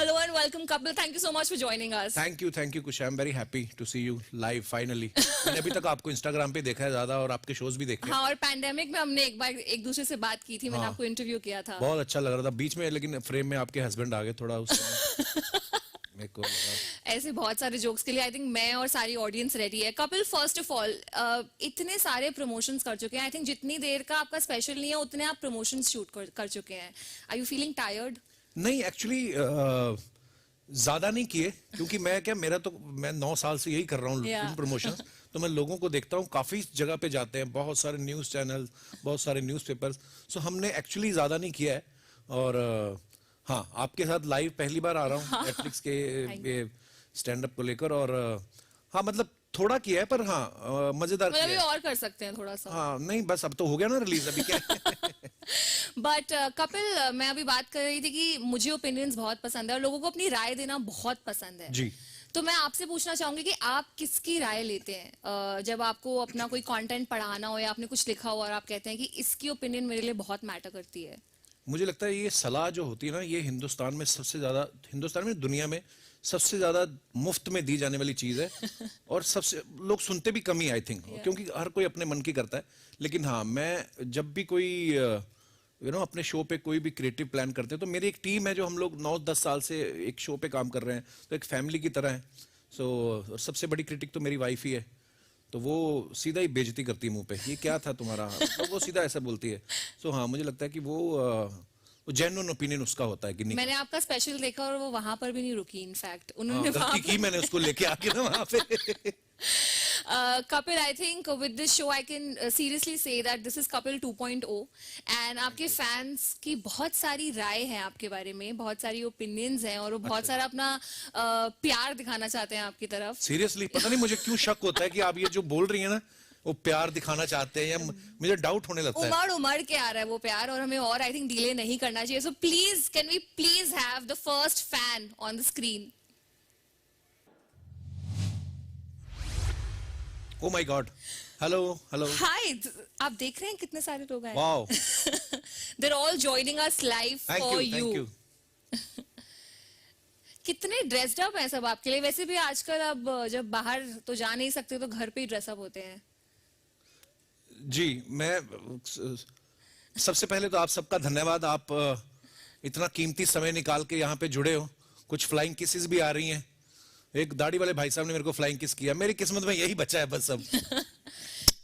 Hello and welcome, couple. Thank you so much for joining us. Thank you, Kush. I'm very happy to see you live finally. मैंने अभी तक आपको Instagram पे देखा है ज्यादा और आपके shows भी देखे। हाँ, और पैंडेमिक में हमने एक बार एक दूसरे से बात की थी, मैंने आपको इंटरव्यू किया था। बहुत अच्छा लग रहा था बीच में, लेकिन फ्रेम में आपके हस्बैंड आ गए थोड़ा उस मेरे को लगा। ऐसे बहुत सारे जोक्स के लिए आई थिंक मैं और सारी ऑडियंस रेडी है। कपिल, फर्स्ट ऑफ ऑल इतने सारे प्रमोशंस कर चुके हैं, आई थिंक जितनी देर का आपका स्पेशल नहीं है उतने आप प्रमोशंस शूट कर चुके हैं। Are you feeling tired? नहीं, एक्चुअली ज्यादा नहीं किए, क्योंकि मैं 9 साल से यही कर रहा हूँ प्रमोशन। तो मैं लोगों को देखता हूँ, काफी जगह पे जाते हैं, बहुत सारे न्यूज चैनल, बहुत सारे न्यूज़पेपर्स। सो हमने एक्चुअली ज्यादा नहीं किया है। और हाँ, आपके साथ लाइव पहली बार आ रहा हूँ नेटफ्लिक्स के स्टैंड अप को लेकर। और हाँ, मतलब थोड़ा किया है, पर हाँ मजेदार मतलब अभी और कर सकते हैं थोड़ा सा। हाँ नहीं, बस अब तो हो गया ना रिलीज, अभी क्या। बट कपिल, मैं अभी बात कर रही थी कि मुझे ओपिनियंस बहुत पसंद है और लोगों को अपनी राय देना बहुत पसंद है जी। तो मैं आपसे पूछना चाहूंगी कि आप किसकी राय लेते हैं जब आपको अपना कोई कंटेंट पढ़ाना हो या आपने कुछ लिखा हो और आप कहते हैं कि इसकी ओपिनियन मेरे लिए बहुत मैटर करती है? मुझे लगता है ये सलाह जो होती है ना, ये हिंदुस्तान में दुनिया में सबसे ज्यादा मुफ्त में दी जाने वाली चीज है। और सबसे लोग सुनते भी कम ही, आई थिंक, क्योंकि हर कोई अपने मन की करता है। लेकिन हाँ, मैं जब भी कोई अपने शो पे कोई भी क्रिएटिव प्लान करते हैं, तो मेरी एक टीम है जो हम लोग 9-10 साल से एक शो पे काम कर रहे हैं, तो एक फैमिली की तरह है। सो सबसे बड़ी क्रिटिक तो मेरी वाइफ ही है, तो वो सीधा ही बेइज्जती करती है मुंह पे, ये क्या था तुम्हारा, तो वो सीधा ऐसा बोलती है। सो हाँ, मुझे लगता है कि वो जेन्युइन ओपिनियन उसका होता है कि नहीं। मैंने आपका स्पेशल देखा और वो वहां पर भी नहीं रुकी, इनफैक्ट उन्होंने गलती की मैंने उसको लेके आके ना वहां पे। Kapil, I think with this show I can seriously say that this is Kapil 2.0 and आपके फैंस की बहुत सारी राय है आपके बारे में, बहुत सारी ओपिनियंस हैं और वो बहुत सारा अपना प्यार दिखाना चाहते हैं आपकी तरफ। सीरियसली पता नहीं मुझे क्यों शक होता है कि आप ये जो बोल रही है ना, वो प्यार दिखाना चाहते हैं, या मुझे डाउट होने लगता है। उमड़ के आ रहा है वो प्यार, और हमें और आई थिंक डिले नहीं करना चाहिए। So please, can we please have the first fan on the screen? Oh my God. Hello. Hi. आप देख रहे हैं कितने सारे लोग आए? Wow. They're all joining us live for you. Thank you. कितने ड्रेस्ड अप हैं सब आपके लिए? वैसे भी आजकल अब जब बाहर तो जा नहीं सकते तो घर पे ही ड्रेसअप होते हैं। जी, मैं सबसे पहले तो आप सबका धन्यवाद, आप इतना कीमती समय निकाल के यहाँ पे जुड़े हो। कुछ फ्लाइंग किसेस भी आ रही हैं। एक दाढ़ी वाले भाई साहब ने मेरे को फ्लाइंग किस किया, मेरी किस्मत में यही बचा है बस अब।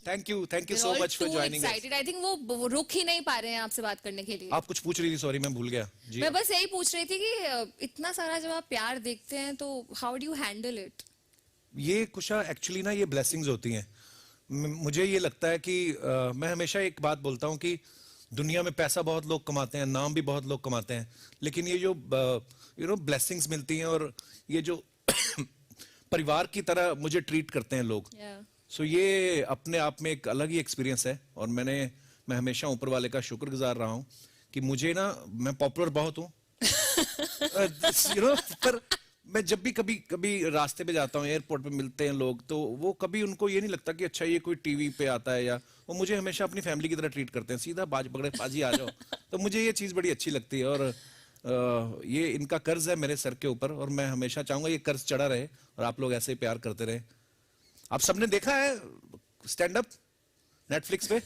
Thank you so much for joining us. I think वो रुक ही नहीं पा रहे हैं आपसे बात करने के लिए। आप कुछ पूछ रही थी, सॉरी मैं भूल गया जी। मैं बस यही पूछ रही थी कि इतना सारा जब आप प्यार देखते हैं तो how do you handle it? ये कुछ एक्चुअली ना, ये ब्लेसिंग्स होती हैं। मुझे ये लगता है कि मैं हमेशा एक बात बोलता हूँ कि दुनिया में पैसा बहुत लोग कमाते हैं, नाम भी बहुत लोग कमाते हैं, लेकिन ये जो ब्लेसिंग्स मिलती हैं और ये जो परिवार की तरह मुझे ट्रीट करते हैं लोग, सो ये अपने आप में एक अलग ही एक्सपीरियंस है। और मैं हमेशा ऊपर वाले का शुक्रगुजार रहा हूँ कि मुझे ना, मैं पॉपुलर बहुत हूँ पर मैं जब भी कभी रास्ते पे जाता हूँ, एयरपोर्ट पे मिलते हैं लोग, तो वो कभी उनको ये नहीं लगता कि अच्छा ये कोई टीवी पे आता है, या वो मुझे हमेशा अपनी फैमिली की तरह ट्रीट करते हैं। सीधा बाज पकड़े, पाजी आ जाओ। तो मुझे ये चीज बड़ी अच्छी लगती है, और ये इनका कर्ज है मेरे सर के ऊपर, और मैं हमेशा चाहूंगा ये कर्ज चढ़ा रहे और आप लोग ऐसे ही प्यार करते रहे। आप सबने देखा है स्टैंड अप नेटफ्लिक्स पे?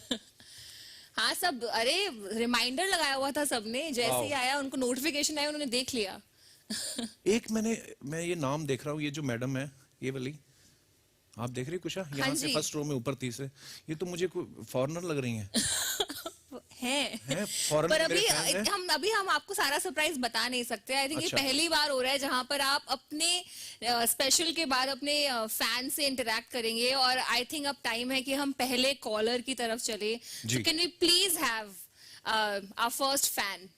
हाँ सब, अरे रिमाइंडर लगाया हुआ था सबने, जैसे ही आया उनको नोटिफिकेशन आया, उन्होंने देख लिया। एक मैं ये नाम देख रहा हूँ, ये जो मैडम है, ये वाली, आप देख रही कुशा, यहाँ से फर्स्ट रो में ऊपर तीसरे, ये तो मुझे कोई फॉरेनर लग रही हैं। हैं फॉरेन पर अभी हम आपको सारा सरप्राइज बता नहीं सकते। आई थिंक ये पहली बार हो रहा है जहां पर आप अपने स्पेशल के बाद अपने फैन से इंटरेक्ट करेंगे, और आई थिंक अब टाइम है कि हम पहले कॉलर की तरफ चले। So can we please have our first fan?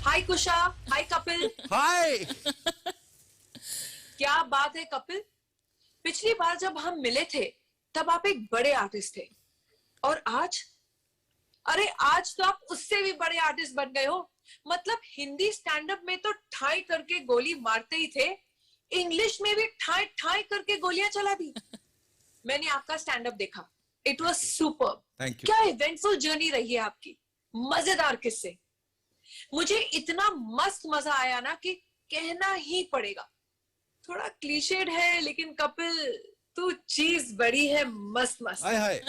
Hi Kusha, hi Kapil. हाय। क्या बात है कपिल, पिछली बार जब हम मिले थे तब आप एक बड़े आर्टिस्ट थे, और आज, अरे आज तो आप उससे भी बड़े आर्टिस्ट बन गए हो। मतलब हिंदी स्टैंड अप में तो ठाई करके गोली मारते ही थे, इंग्लिश में भी ठाई ठाई करके गोलियां चला दी। मैंने आपका स्टैंड अप देखा, इट वाज सुपर्ब। क्या इवेंटफुल जर्नी रही है आपकी। मजेदार किस्से। मुझे इतना मस्त मजा आया ना कि कहना ही पड़ेगा। थोड़ा क्लीशेड है लेकिन कपिल तू चीज बड़ी है मस्त मस्त। हाय हाय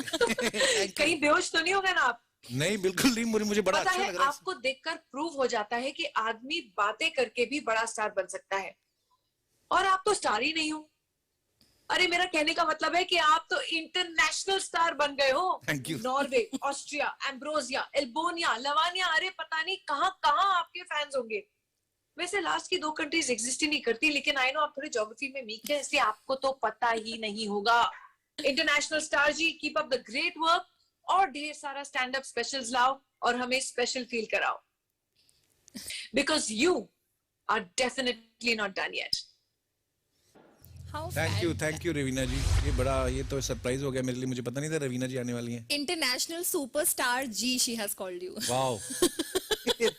कहीं बेहोश तो नहीं हो गए ना आप? नहीं बिल्कुल नहीं, मुझे बड़ा पता अच्छा है लग रहा है। आपको देखकर प्रूव हो जाता है कि आदमी बातें करके भी बड़ा स्टार बन सकता है, और आप तो स्टार ही नहीं हो। अरे मेरा कहने का मतलब है कि आप तो इंटरनेशनल स्टार बन गए हो। Thank you. Norway, Austria, Ambrosia, Elbonia, लवानिया, अरे पता नहीं कहां कहां आपके फैंस होंगे। वैसे लास्ट की 2 कंट्रीज एग्जिस्ट ही नहीं करती, लेकिन आई नो आप थोड़े ज्योग्राफी में वीक है, इसलिए आपको तो पता ही नहीं होगा। International star ji, keep up the great work, और ढेर सारा स्टैंड अप स्पेशल्स लाओ और हमें स्पेशल फील कराओ, because you are definitely not done yet. How thank you Raveena ji, ये तो सरप्राइज हो गया मेरे लिए, मुझे पता नहीं था रवीना जी आने वाली हैं। International superstar G, she has called you. Wow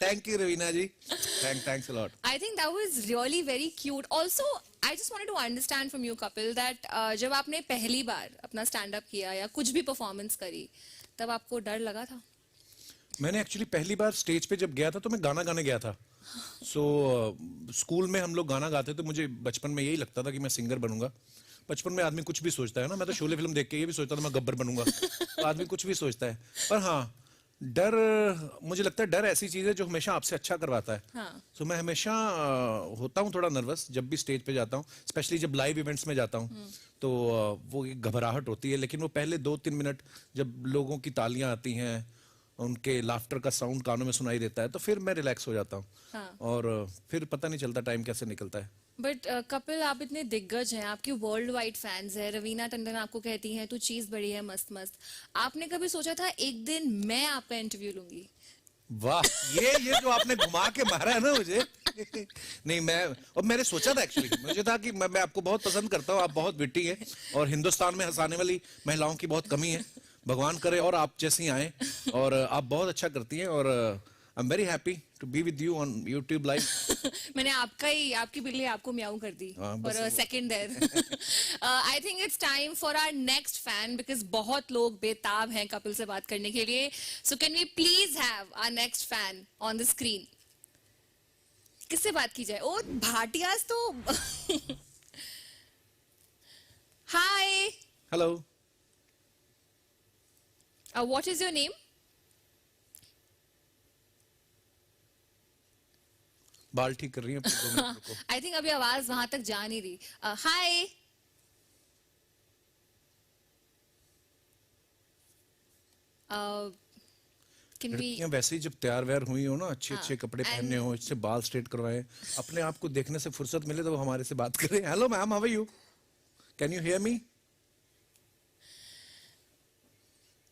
thank you Raveena ji, thanks a lot. I think that was really very cute. Also, I just wanted to understand from you, Kapil, that जब आपने पहली बार अपना stand up किया या कुछ भी performance करी, तब आपको डर लगा था? मैंने एक्चुअली पहली बार स्टेज पे जब गया था तो मैं गाना गाने गया था। स्कूल में हम लोग गाना गाते थे, मुझे बचपन में यही लगता था कि मैं सिंगर बनूंगा। बचपन में आदमी कुछ भी सोचता है ना, मैं तो शोले फिल्म देख के ये भी सोचता था मैं गब्बर बनूंगा। तो आदमी कुछ भी सोचता है, पर हाँ डर, मुझे लगता है डर ऐसी चीज है जो हमेशा आपसे अच्छा करवाता है। हाँ. सो मैं हमेशा होता हूँ थोड़ा नर्वस जब भी स्टेज पे जाता हूँ, स्पेशली जब लाइव इवेंट्स में जाता हूँ। तो वो एक घबराहट होती है, लेकिन वो पहले 2-3 मिनट जब लोगों की तालियां आती हैं, उनके लाफ्टर का साउंड कानों में सुनाई देता है, तो फिर मैं रिलैक्स हो जाता हूँ। हाँ. और फिर पता नहीं चलता टाइम कैसे निकलता है। बट कपिल, आप इतने दिग्गज हैं, आपके वर्ल्ड वाइड फैंस हैं, रवीना टंडन आपको कहती हैं तू चीज बड़ी है मस्त मस्त। आपने कभी सोचा था एक दिन मैं आपका इंटरव्यू लूंगी? वाह, ये जो आपने घुमा के मारा है ना मुझे नहीं, मैंने सोचा था एक्चुअली, मुझे था कि मैं आपको बहुत पसंद करता हूँ, आप बहुत विट्टी हैं और हिंदुस्तान में हंसाने वाली महिलाओं की बहुत कमी है। भगवान करे और आप जैसी आए, और आप बहुत अच्छा करती हैं, और I am very happy to be with you on YouTube live. मैंने आपकी बिल्ली आपको म्याऊ कर दी for a second there. I think it's time for our next fan, because बहुत लोग बेताब हैं कपिल से बात करने के लिए। So can we please have our next fan on the screen? किससे बात की जाए? ओ भाटियाज तो hi, hello, what is your name? बाल ठीक कर रही हैं अपने 2 मिनट को। आई थिंक अभी आवाज वहां तक जा नहीं रही। हाय, कैन वी? लड़कियां वैसे ही जब तैयार व्यार हुई हो ना, अच्छे कपड़े पहने हो, इससे बाल स्ट्रेट करवाए, अपने आप को देखने से फुर्सत मिले तो वो हमारे से बात करें। Hello ma'am, how are you, can you hear me?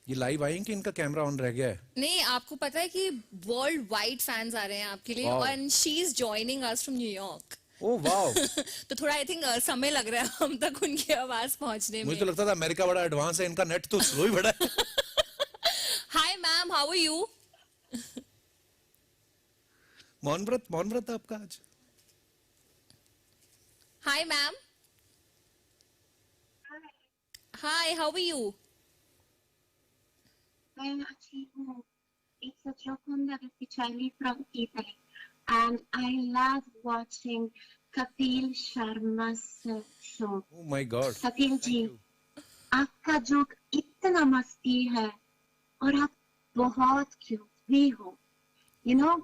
ये लाइव आई कि इनका कैमरा ऑन रह गया है? नहीं, आपको पता है कि वर्ल्ड वाइड फैंस आ रहे हैं आपके लिए, Wow. And she is joining us from New York. Oh wow. तो थोड़ा आई थिंक समय लग रहा है हम तक उनकी आवाज पहुंचने में। मुझे तो लगता था अमेरिका बड़ा एडवांस है, इनका नेट तो स्लो ही बड़ा है। Hi ma'am, how are you? मौन व्रत आपका आज? Hi ma'am, hi, how are you? मैं अच्छी हूँ। It's a Jokunda Pichali from Italy, and I love watching Kapil Sharma's show. Oh my god, Kapil ji, आपका जोक इतना मस्ती है और आप बहुत क्यूट भी हो। You know,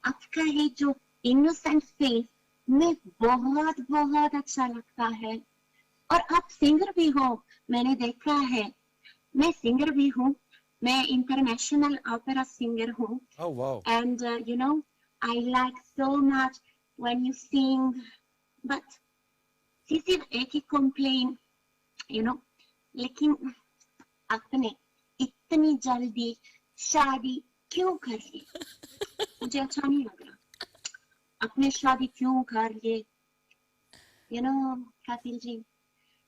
आपका ये जो innocent face में बहुत बहुत अच्छा लगता है, और आप सिंगर भी हो, मैंने देखा है। मैं सिंगर भी हूँ, मैं इंटरनेशनल ओपेरा सिंगर हूँ। Oh wow, And you know, I like so much when you sing, but सिर्फ एक ही complain, you know, लेकिन आपने इतनी जल्दी शादी क्यों कर ली? मुझे अच्छा नहीं लग रहा। आपने शादी क्यों कर ली? You know, कपिल जी,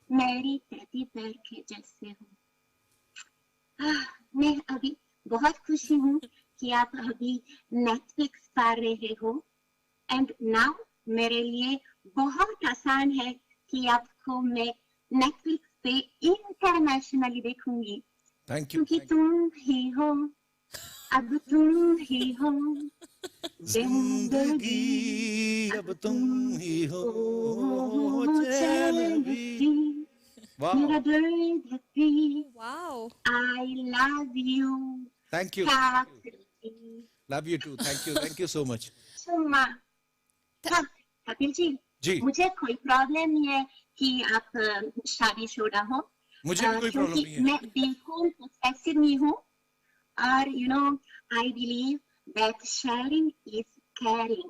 मेरी टेडी बेयर के जैसे हूँ। मैं अभी बहुत खुशी हूँ कि आप अभी नेटफ्लिक्स पा रहे हो, एंड नाउ मेरे लिए बहुत आसान है कि आपको मैं नेटफ्लिक्स पे इंटरनेशनली देखूंगी, थैंक यू। क्योंकि तुम ही हो अब तुम ही हो जिंदगी अब तुम ही हो चैन भी। वाह, मेरा दर्द भी। Wow, I love you. Thank you, Kathy. Love you too, thank you so much. Suma. हाँ, कपिल जी, जी, मुझे कोई प्रॉब्लम नहीं है कि आप शादीशुदा हो। मुझे भी कोई प्रॉब्लम क्योंकि नहीं है। मैं बिल्कुल पोसेसिव नहीं हूँ और you know I believe that sharing is caring.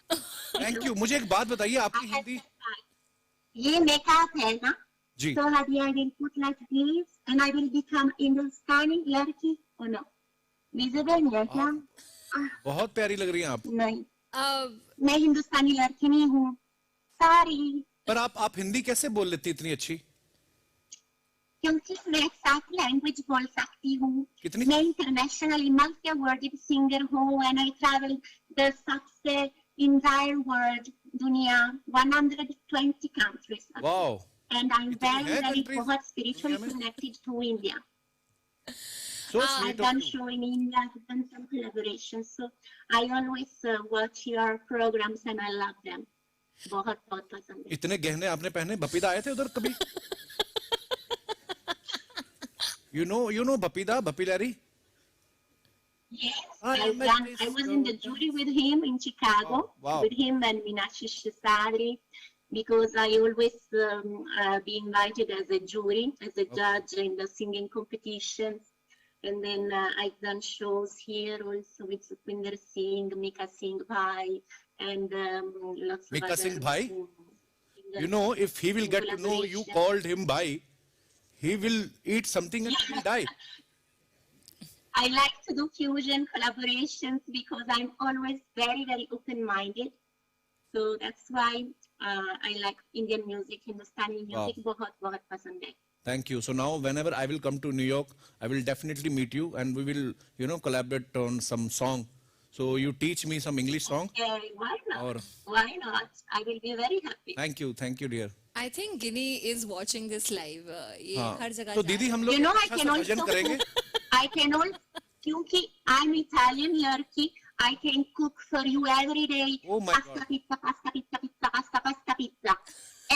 Thank you. मुझे एक बात बताइए, आपकी हिंदी। ये मेकअप है ना? जी, So Hadi, I will put like this and I will become Hindustani लड़की or no? Visible नहीं है क्या? बहुत प्यारी लग रही हैं आप। नहीं, uh, मैं हिंदुस्तानी लड़की नहीं हूँ। Sorry. पर आप हिंदी कैसे बोल लेती इतनी अच्छी? क्योंकि मैं 7 लैंग्वेज बोल सकती हूँ। कितनी? मैं इंटरनेशनली मल्टी अवार्डेड सिंगर हूँ and I travel the सबसे entire world दुनिया 120 countries. वाओ, And I'm इतनी very है very countries बहुत spiritually दुनिया में? connected to India. So I've sweet done of you. show in India, I've done some collaborations, so I always watch your programs and I love them. बहुत बहुत पसंद है। इतने गहने आपने पहने, बपीदा आए थे उधर कभी? You know Bappida, Bappi Lahiri? Yes, I I've met done. this I was in the jury with him in Chicago, Wow. with him and Meenakshi Shastri, because I always be invited as a jury, as a judge in the singing competitions. And then I've done shows here also with Sukhwinder Singh, Mika Singh Bhai, and lots of Mika other Singh Bhai? singers. You know, if he will get to know you called him bhai, he will eat something and he will die. I like to do fusion collaborations because I'm always very, very open-minded. So that's why I like Indian music, Hindustani music. बहुत बहुत पसंद है. Thank you. So now, whenever I will come to New York, I will definitely meet you and we will, collaborate on some song. So you teach me some English song. Why not? Or Why not? I will be very happy. thank you, dear. I think Ginny is watching this live. ये हाँ, हर जगह तो जा दीदी रहा हम है। लोग You know, I अच्छा can सा भजन also करेंगे। I can also, क्योंकि I'm Italian लड़की, I can cook for you every day. Oh my pasta, God. pizza, pasta, pizza, pizza, pasta, pasta, pizza.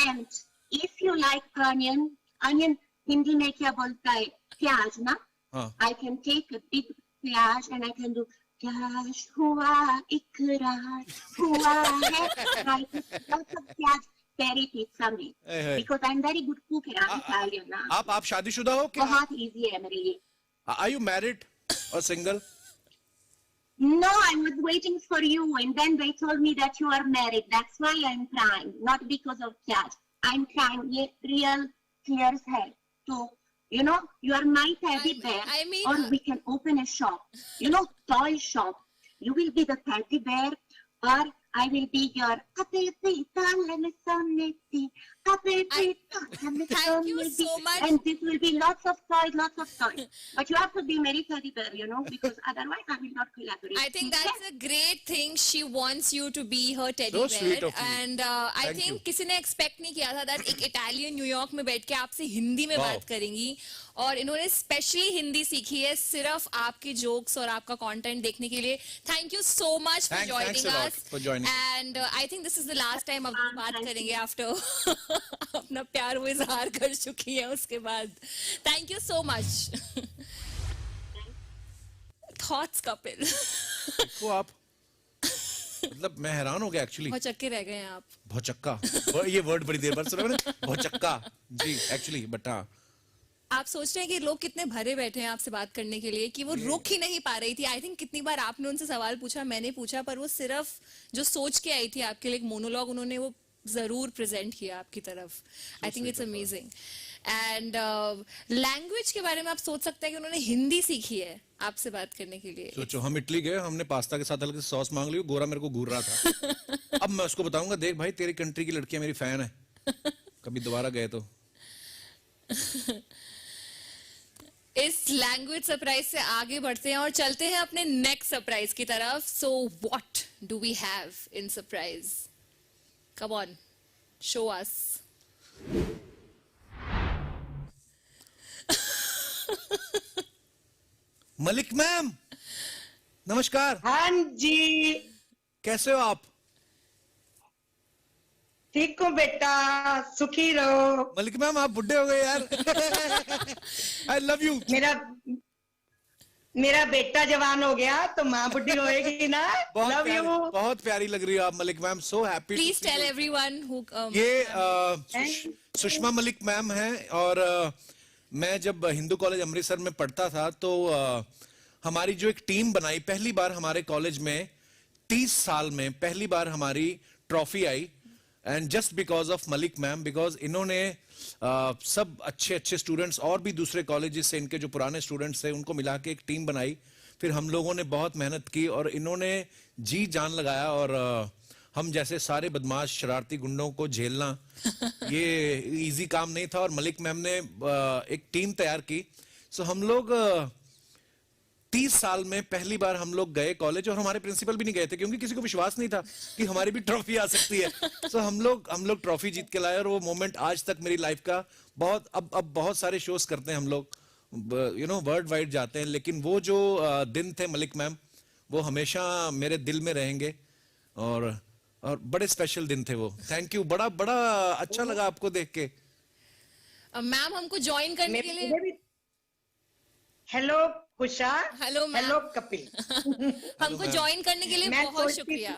And if you like onion Hindi में क्या बोलता है? प्याज ना? हाँ, I can take a big प्याज and I can do प्याज हुआ इकरार हुआ है. I put lots of प्याज very pizza में. hey. Because I'm very good cook and I'm Italian ना. आप शादीशुदा हो क्या? बहुत easy है मेरे लिए. Are you married or single? No, I was waiting for you and then they told me that you are married. That's why I'm crying, not because of that. I'm crying. ये real tears है. So, you are my teddy bear I mean, or we can open a shop. Toy shop. You will be the teddy bear or I will be your Thank you so much. And this will be lots of toys. But you have to be very teddy bear, because otherwise I will not collaborate. I think that's a great thing. She wants you to be her teddy So bear. sweet of you. And I Thank think you. किसी ने expect नहीं किया था that एक Italian New York में बैठ के आपसे हिंदी में Wow. बात करेंगी और इन्होंने स्पेशली हिंदी सीखी है सिर्फ आपके जोक्स और आपका कंटेंट देखने के लिए. Thank you so much for Thanks joining a lot us. for joining. And I think this is the last time अब बात thank करेंगे after अपना प्यार वो इजहार कर चुकी है उसके बाद. Thank you so much. Thoughts, Kapil. देखो आप, मतलब मैं हैरान हो गया एक्चुअली। बहुत चक्के रह गए हैं आप. भौचक्का, ये वर्ड बड़ी देर बाद सुना मैंने, भौचक्का जी एक्चुअली, बट हाँ, आप सोच रहे हैं कि लोग कितने भरे बैठे हैं आपसे बात करने के लिए कि वो रुक ही नहीं पा रही थी. आई थिंक कितनी बार आपने उनसे सवाल पूछा, मैंने पूछा, पर वो सिर्फ जो सोच के आई थी आपके लिए एक मोनोलॉग उन्होंने वो जरूर प्रेजेंट किया आपकी तरफ. आई think it's amazing. And language के बारे में आप सोच सकते हैं कि उन्होंने हिंदी सीखी है आपसे बात करने के लिए. सोचो हम इटली गए, हमने पास्ता के साथ हल्के से सॉस मांग ली, गोरा मेरे को घूर रहा था। अब मैं उसको बताऊंगा, देख भाई तेरी कंट्री की लड़कियां मेरी फैन है, कभी दोबारा गए तो। इस लैंग्वेज सरप्राइज से आगे बढ़ते हैं और चलते हैं अपने नेक्स्ट सरप्राइज की तरफ. So what do we have in surprise? Come on, show us. Malik ma'am, नमस्कार, हाँ जी, कैसे हो आप? ठीक हूँ बेटा, सुखी रहो। मलिक मैम आप बुड्ढे हो गए यार। I love you. मेरा बेटा जवान हो गया तो माँ बुढ़ी होएगी ना। Love you. बहुत प्यारी लग रही हो आप Malik ma'am, so happy. Please tell everyone who ये सुषमा मलिक मैम हैं और मैं जब हिंदू कॉलेज अमृतसर में पढ़ता था तो हमारी जो एक टीम बनाई, पहली बार हमारे कॉलेज में 30 साल में पहली बार हमारी trophy I, and just because of Malik ma'am, because इन्होंने सब अच्छे अच्छे स्टूडेंट्स और भी दूसरे कॉलेजेस से इनके जो पुराने स्टूडेंट्स थे उनको मिला के एक टीम बनाई। फिर हम लोगों ने बहुत मेहनत की और इन्होंने जी जान लगाया, और हम जैसे सारे बदमाश शरारती गुंडों को झेलना ये इजी काम नहीं था, और मलिक मैम ने एक टीम तैयार की। सो हम लोग 30 साल में पहली बार हम लोग गए कॉलेज, और हमारे प्रिंसिपल भी नहीं गए थे क्योंकि किसी को विश्वास नहीं था कि हमारी भी ट्रॉफी आ सकती है। सो हम लोग ट्रॉफी जीत के लाए, और वो मोमेंट आज तक मेरी लाइफ का बहुत, अब बहुत सारे शोज करते हैं हम लोग, वर्ल्ड वाइड जाते हैं, लेकिन वो जो दिन थे मलिक मैम, वो हमेशा मेरे दिल में रहेंगे, और बड़े स्पेशल दिन थे वो। थैंक यू, बड़ा बड़ा अच्छा लगा आपको देख के। मैम हमको ज्वाइन करने के लिए hello Khusha. Hello ma'am. Hello Kapil. हमको ज्वाइन करने के लिए मैं बहुत सोचती शुक्रिया।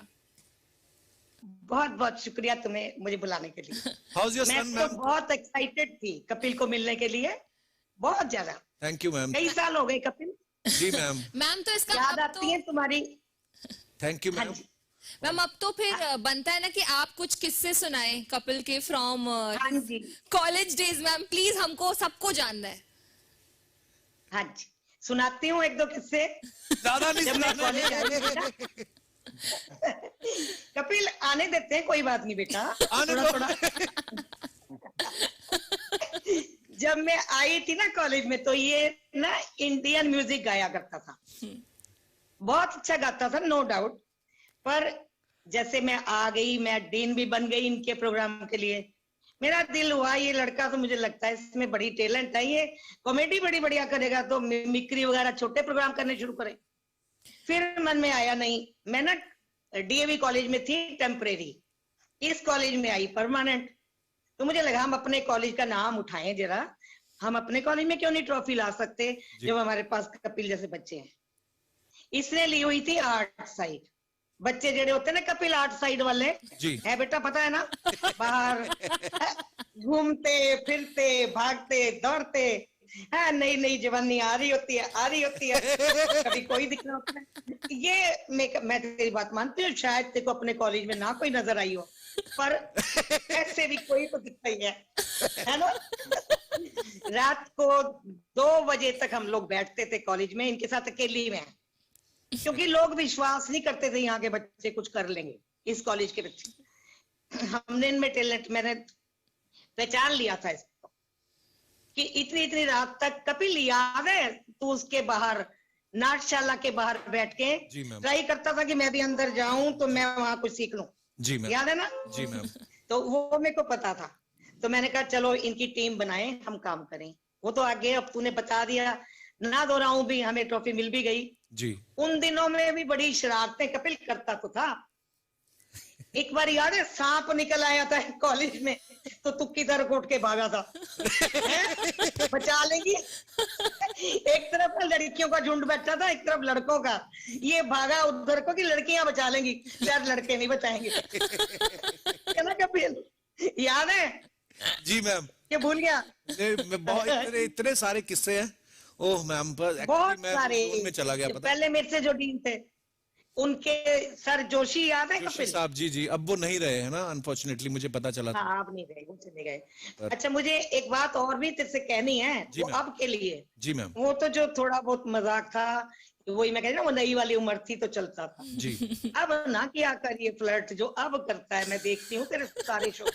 बहुत बहुत शुक्रिया तुम्हें मुझे बुलाने के लिए। हाउस योर मैं सन तो मैम? बहुत एक्साइटेड थी कपिल को मिलने के लिए, बहुत ज्यादा। Thank you ma'am. कई साल हो गए कपिल, जी मैम। मैम तो इसका याद अब आती है तुम्हारी। थैंक यू हाँ मैम। जी, मैम अब तो फिर बनता है ना कि आप कुछ किस्से सुनाएं कपिल के फ्रॉम हाँ जी, कॉलेज डेज। मैम प्लीज, हमको सबको जानना है। हाँ जी, सुनाती हूँ एक दो किस्से। ज्यादा नहीं जब मैं सुनाना। कॉलेज आई थी ना, कपिल आने देते हैं, कोई बात नहीं बेटा, आने थोड़ा दो। थोड़ा। जब मैं आई थी ना कॉलेज में तो ये ना इंडियन म्यूजिक गाया करता था, बहुत अच्छा गाता था नो डाउट। पर जैसे मैं आ गई, मैं डीन भी बन गई इनके प्रोग्राम के लिए, मेरा दिल हुआ ये लड़का तो मुझे लगता है इसमें बड़ी टैलेंट है, ये कॉमेडी बड़ी बढ़िया करेगा, तो मिमिक्री वगैरह छोटे प्रोग्राम करने शुरू करें। फिर मन में आया नहीं, मैं ना डीएवी कॉलेज में थी टेम्परेरी, इस कॉलेज में आई परमानेंट, तो मुझे लगा हम अपने कॉलेज का नाम उठाएं जरा, हम अपने कॉलेज में क्यों नहीं ट्रॉफी ला सकते जब हमारे पास कपिल जैसे बच्चे हैं। इसने ली हुई थी आर्ट साइड, बच्चे जेड़े होते हैं ना कपिल आर्ट साइड वाले जी। है बेटा, पता है ना, बाहर घूमते फिरते भागते दौड़ते, हाँ नई नई जवानी आ रही होती है, आ रही होती है, कभी कोई दिखना होता है। ये मैं तेरी बात मानती हूँ, शायद तेरे को अपने कॉलेज में ना कोई नजर आई हो, पर ऐसे भी कोई तो दिखता ही है ना। रात को 2 बजे तक हम लोग बैठते थे कॉलेज में, इनके साथ अकेली में, क्योंकि लोग विश्वास नहीं करते थे यहाँ के बच्चे कुछ कर लेंगे, इस कॉलेज के बच्चे। हमने इनमें टैलेंट, मैंने पहचान लिया था इसको कि इतनी इतनी रात तक। कपिल याद है तू उसके बाहर नाट्यशाला के बाहर बैठ के ट्राई करता था कि मैं भी अंदर जाऊं तो मैं वहां कुछ सीख लूं? जी मैम। याद है ना? जी मैम। तो वो मेरे को पता था, तो मैंने कहा चलो इनकी टीम बनाए, हम काम करें। वो तो आगे, अब तूने बता दिया, ना दोहराऊं भी, हमें ट्रॉफी मिल भी गई। जी। उन दिनों में भी बड़ी शरारतें कपिल करता तो था। एक बार याद है सांप निकल आया था कॉलेज में, तो तुक्की तरफ उठ के भागा था। बचा लेंगी, एक तरफ लड़कियों का झुंड बैठा था, एक तरफ लड़कों का, ये भागा उधर को कि लड़कियां बचा लेंगी, शायद लड़के नहीं बचाएंगे। है ना कपिल, याद है? जी मैम। ये भूल गया? मैं बहुत इतने सारे किस्से हैं। ओह मैम, पर बहुत मैं सारे। में चला गया पता। पहले मेरे से जो डीन थे उनके सर जोशी, याद है जोशी कपिल साहब? जी जी, अब वो नहीं रहे हैं ना, अनफॉर्चुनेटली, मुझे पता चला था। हाँ, आप नहीं गए, वो चले गए। अच्छा, मुझे एक बात और भी तेरे से कहनी है, जी वो मैम। अब के लिए। जी मैम। वो तो जो थोड़ा बहुत मजाक था, वही मैं कह रही ना, वो नई वाली उम्र थी तो चलता था। जी। अब ना किया कर ये फ्लर्ट जो अब करता है, मैं देखती हूँ तेरे सारे शो।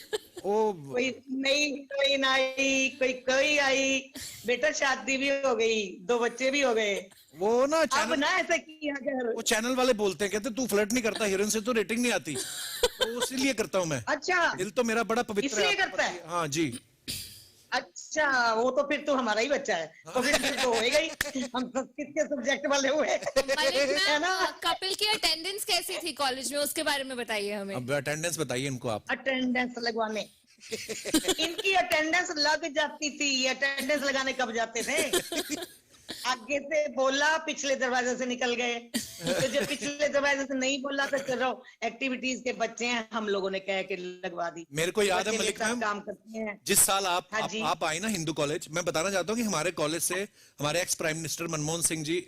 ओ कोई नई कोई आई, कोई आई, बेटा शादी भी हो गई, 2 बच्चे भी हो गए। वो ना अब चैनल, ना ऐसा किया कर। वो चैनल वाले बोलते हैं, कहते तू फ्लर्ट नहीं करता, हीरोइन से तो रेटिंग नहीं आती, तो इसीलिए करता हूँ मैं। अच्छा, दिल तो मेरा बड़ा पवित्र इसलिए है, आपको करता पता है? ही हाँ जी। अच्छा, वो तो फिर तो हमारा ही बच्चा है, तो फिर तो होएगा ही, हम संस्कृत के सब्जेक्ट वाले हुए मलिक है ना। मैम, कपिल की अटेंडेंस कैसी थी कॉलेज में, उसके बारे में बताइए हमें। अब अटेंडेंस बताइए इनको आप। अटेंडेंस लगवाने इनकी अटेंडेंस लग जाती थी। अटेंडेंस लगाने कब जाते थे? आगे से बोला, पिछले दरवाजे से निकल गए। तो जब पिछले दरवाजे से नहीं बोला तो चलो एक्टिविटीज के बच्चे हैं, हम लोगों ने कह के लगवा दी। मेरे को याद है बच्चे मलिक मेरे साथ मैम, काम करते हैं। जिस साल हाँ जी। आप आई ना हिंदू कॉलेज, मैं बताना चाहता हूँ कि हमारे कॉलेज से हमारे ex prime minister Manmohan Singh ji,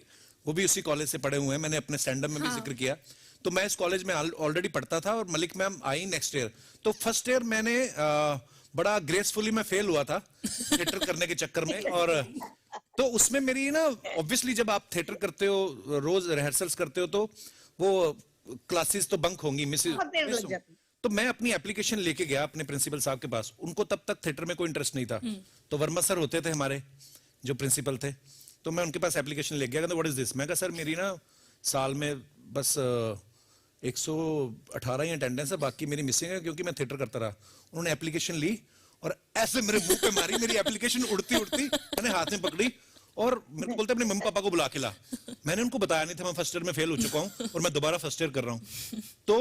वो भी उसी कॉलेज से पढ़े हुए हैं। मैंने अपने स्टैंड अप में भी जिक्र किया। तो मैं इस कॉलेज में ऑलरेडी पढ़ता था और मलिक मैम आई नेक्स्ट ईयर। तो फर्स्ट ईयर मैंने बड़ा ग्रेसफुली मैं फेल हुआ था थिएटर करने के चक्कर में। और तो उसमें मेरी ना, ऑब्वियसली जब आप थिएटर करते हो, रोज रिहर्सल्स करते हो, तो वो क्लासेस तो बंक होंगी, मिस। बहुत देर लग जाती। तो मैं अपनी एप्लीकेशन लेके गया अपने प्रिंसिपल साहब के पास। उनको तब तक थिएटर में कोई इंटरेस्ट नहीं था। तो वर्मा सर होते थे हमारे जो प्रिंसिपल थे। तो मैं उनके पास एप्लीकेशन लेके गया। कहते व्हाट इज दिस? मैं कहा सर मेरी ना साल में बस 118 ही अटेंडेंस है, बाकी मेरी मिसिंग है क्योंकि मैं थिएटर करता रहा। उन्होंने एप्लीकेशन ली और ऐसे मेरे मुंह पे मारी। मेरी एप्लीकेशन उड़ती उड़ती मैंने हाथ में पकड़ी और मेरे को बोलते अपने मम्मी पापा को बुला के ला। मैंने उनको बताया नहीं था मैं फर्स्ट ईयर में फेल हो चुका हूं और मैं दोबारा फर्स्ट ईयर कर रहा हूं। तो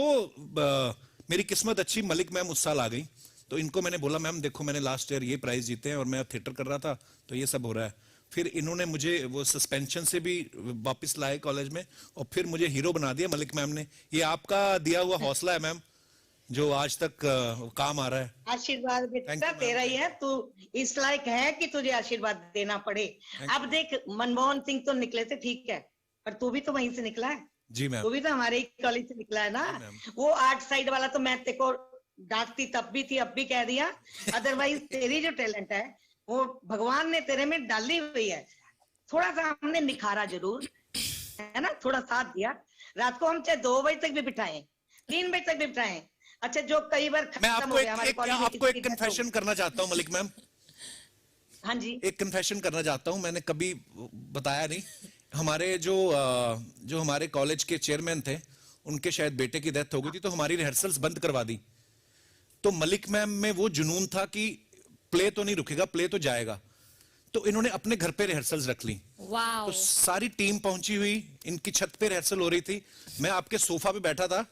मेरी किस्मत अच्छी, मलिक मैम उस साल आ गई। तो इनको मैंने बोला मैम देखो मैंने लास्ट ईयर ये प्राइज जीते हैं और मैं थिएटर कर रहा था, तो ये सब हो रहा है। फिर इन्होंने मुझे वो सस्पेंशन से भी वापस लाए कॉलेज में और फिर मुझे हीरो बना दिया मलिक मैम ने। ये आपका दिया हुआ हौसला है मैम, जो आज तक काम आ रहा है। आशीर्वाद बेटा तेरा ही है, तू इस लायक है कि तुझे आशीर्वाद देना पड़े। अब देख, मनमोहन सिंह तो निकले थे, ठीक है, पर तू भी तो वहीं से निकला है। जी मैम। तू भी तो हमारे ही कॉलेज से निकला है ना। वो आर्ट साइड वाला तो मैं तेरे को डांटती तब भी थी, अब भी कह दिया। अदरवाइज तेरी जो टैलेंट है वो भगवान ने तेरे में डाली हुई है। थोड़ा सा हमने निखारा जरूर, है ना, थोड़ा साथ दिया। रात को हम चाहे 2 बजे तक भी बिठाएं, 3 बजे तक भी बिठाएं। अच्छा, जो कई बार मैं खत्म हो गया हमारे कॉलेज में, आपको एक कन्फेशन करना चाहता हूँ मलिक मैम। हाँ जी। एक कन्फेशन करना चाहता हूँ, मैंने कभी बताया नहीं। हमारे जो हमारे कॉलेज के चेयरमैन थे, उनके शायद बेटे की डेथ हो गई थी, तो हमारी रिहर्सल्स बंद करवा दी। तो मलिक मैम में वो जुनून था कि प्ले तो नहीं रुकेगा, प्ले तो जाएगा। तो इन्होंने अपने घर पे रिहर्सल्स रख ली। वाओ। तो सारी टीम पहुंची हुई, इनकी छत पे रिहर्सल हो रही थी। मैं आपके सोफा पे बैठा था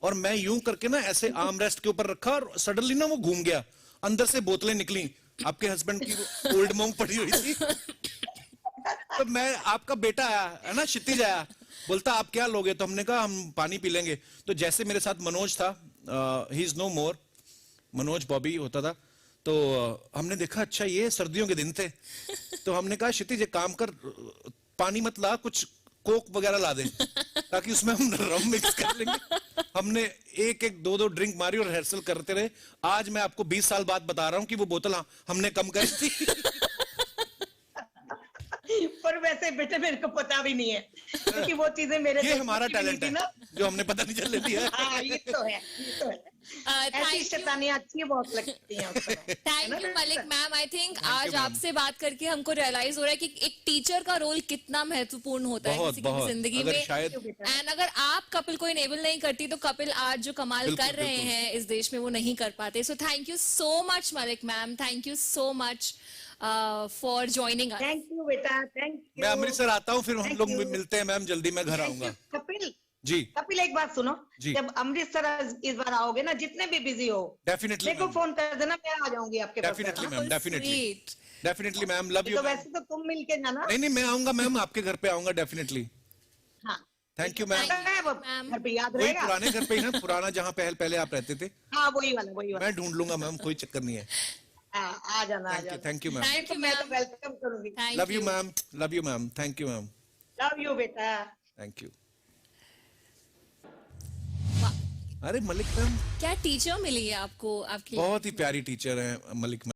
और मैं यूं करके ना ऐसे आर्म रेस्ट के ऊपर रखा और सडनली ना वो घूम गया। अंदर से बोतलें निकली, आपके हस्बैंड की ओल्ड मोंग पड़ी हुई थी। तो मैं, आपका बेटा आया है ना, क्षितिज आया, बोलता आप क्या लोगे? तो हमने कहा हम पानी पी लेंगे। तो जैसे मेरे साथ मनोज था, ही इज नो मोर, मनोज बॉबी होता था। तो हमने देखा अच्छा ये सर्दियों के दिन थे। तो हमने कहा क्षितिज एक काम कर, पानी मत ला, कुछ कोक वगैरह ला दे ताकि उसमें हम रम मिक्स कर लेंगे। हमने एक एक 2 ड्रिंक मारी और रिहर्सल करते रहे। आज मैं आपको 20 साल बाद बता रहा हूँ कि वो बोतल हमने कम करी थी। पर वैसे बेटे मेरे को पता भी नहीं है, क्योंकि वो चीजें मेरे ये हमारा टैलेंट है ना, जो हमने पता नहीं चलने दिया। हाँ, ये तो है, ये तो है। ऐसी शैतानियां अच्छी बहुत लगती हैं उसमें। Thank you Malik ma'am. I think आज आपसे बात करके हमको रियलाइज हो रहा है कि एक टीचर का रोल कितना महत्वपूर्ण होता है किसी की जिंदगी में। एंड अगर आप कपिल को इनेबल नहीं करती तो कपिल आज जो कमाल कर रहे हैं इस देश में वो नहीं कर पाते। So thank you so much Malik ma'am, thank you so much for joining us. Thank you बेटा, थैंक यू। मैं अमृतसर आता हूँ, फिर हम Thank लोग you. मिलते हैं मैम, जल्दी मैं घर आऊंगा। कपिल जी कपिल, एक बात सुनो, जी। जब अमृतसर इस बार आओगे ना, जितने भी बिजी हो, डेफिनेटली मेरे को फोन कर देना, मैं आ जाऊंगी आपके पास। Definitely ma'am, definitely Sweet. Definitely ma'am, love you. तो वैसे तो तुम मिल के जाना। नहीं नहीं, मैं आऊंगा मैम, आपके घर पे आऊंगा डेफिनेटली। हाँ, थैंक यू मैम। पता है वो मैम। घर पे याद वही रहेगा। पुराने घर पे ही ना, पुराना जहाँ पहले आप रहते थे, हाँ, वही वाला, वही वाला। मैं ढूंढ लूंगा मैम, कोई चक्कर नहीं है। हाँ, आ जाना, आ जाना। Thank you ma'am, Thank you, मैं तो ma'am. वेलकम करूंगी। Thank love you ma'am, love you ma'am, thank you ma'am, love you बेटा। Thank you. वाह, अरे मलिक मैम क्या टीचर मिली है आपको आपकी? बहुत ही प्यारी टीचर है मलिक मैम।